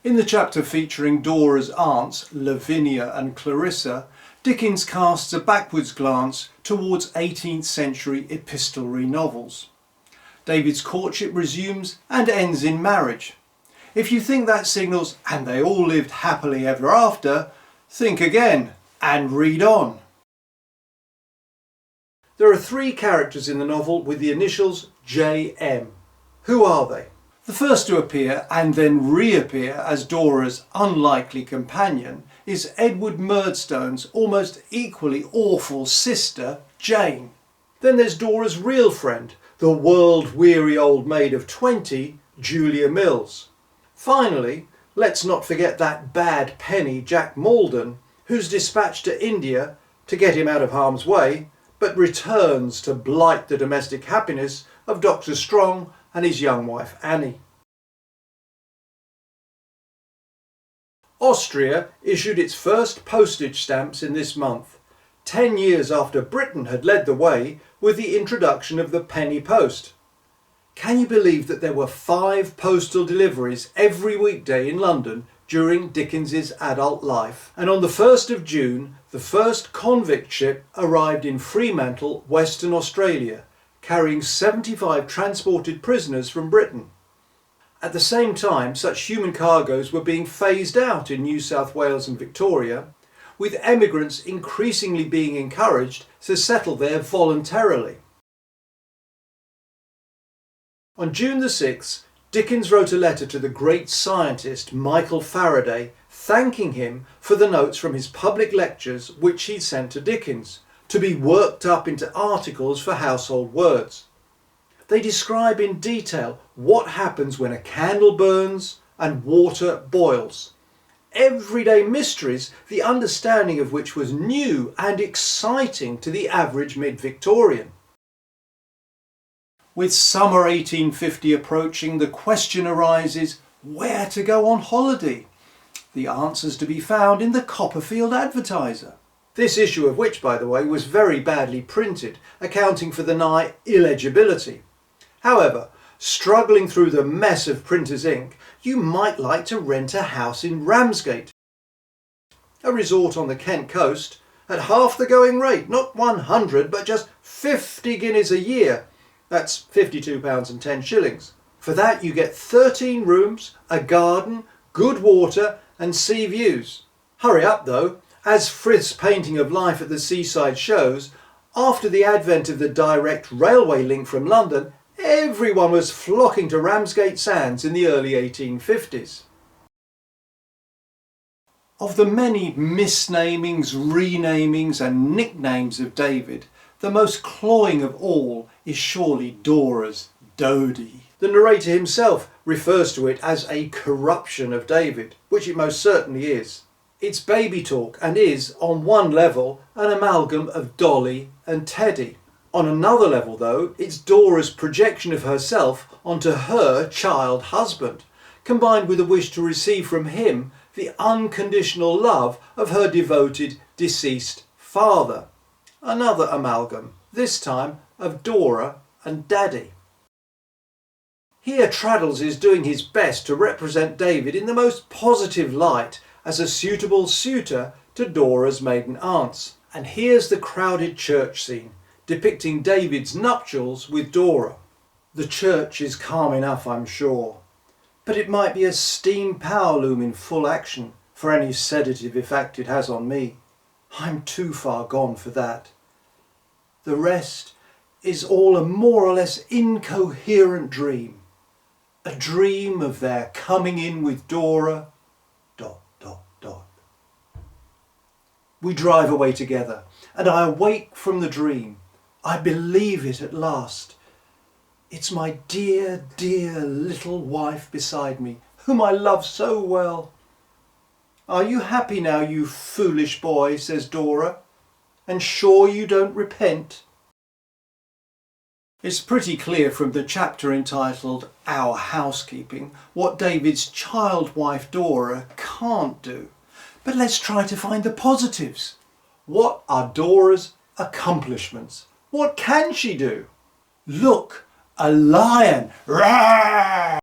In the chapter featuring Dora's aunts, Lavinia and Clarissa, Dickens casts a backwards glance towards 18th century epistolary novels. David's courtship resumes and ends in marriage. If you think that signals "and they all lived happily ever after," think again and read on. There are 3 characters in the novel with the initials J.M. Who are they? The first to appear and then reappear as Dora's unlikely companion is Edward Murdstone's almost equally awful sister, Jane. Then there's Dora's real friend, the world-weary old maid of 20, Julia Mills. Finally, let's not forget that bad penny Jack Maldon, who's dispatched to India to get him out of harm's way, but returns to blight the domestic happiness of Dr. Strong and his young wife Annie. Austria issued its first postage stamps in this month, 10 years after Britain had led the way with the introduction of the penny post. Can you believe that there were 5 postal deliveries every weekday in London during Dickens's adult life? And on the 1st of June, the first convict ship arrived in Fremantle, Western Australia, carrying 75 transported prisoners from Britain. At the same time, such human cargoes were being phased out in New South Wales and Victoria, with emigrants increasingly being encouraged to settle there voluntarily. On June the 6th, Dickens wrote a letter to the great scientist Michael Faraday, thanking him for the notes from his public lectures which he'd sent to Dickens, to be worked up into articles for household words. They describe in detail what happens when a candle burns and water boils. Everyday mysteries, the understanding of which was new and exciting to the average mid-Victorian. With summer 1850 approaching, the question arises where to go on holiday. The answer's to be found in the Copperfield Advertiser. This issue of which, by the way, was very badly printed, accounting for the nigh illegibility. However, struggling through the mess of printer's ink, you might like to rent a house in Ramsgate, a resort on the Kent coast, at half the going rate, not 100 but just 50 guineas a year. That's £52.10. For that you get 13 rooms, a garden, good water and sea views. Hurry up though, as Frith's painting of life at the seaside shows, after the advent of the direct railway link from London, everyone was flocking to Ramsgate Sands in the early 1850s. Of the many misnamings, renamings and nicknames of David, the most cloying of all is surely Dora's Dodie. The narrator himself refers to it as a corruption of David, which it most certainly is. It's baby talk and is, on one level, an amalgam of Dolly and Teddy. On another level, though, it's Dora's projection of herself onto her child husband, combined with a wish to receive from him the unconditional love of her devoted deceased father. Another amalgam, this time of Dora and Daddy. Here Traddles is doing his best to represent David in the most positive light as a suitable suitor to Dora's maiden aunts. And here's the crowded church scene, depicting David's nuptials with Dora. The church is calm enough, I'm sure, but it might be a steam power loom in full action for any sedative effect it has on me. I'm too far gone for that. The rest is all a more or less incoherent dream. A dream of their coming in with Dora... ... We drive away together, and I awake from the dream. I believe it at last. It's my dear, dear little wife beside me, whom I love so well. "Are you happy now, you foolish boy?" says Dora. "And sure you don't repent?" It's pretty clear from the chapter entitled Our Housekeeping what David's child wife Dora can't do. But let's try to find the positives. What are Dora's accomplishments? What can she do? Look, a lion! Roar!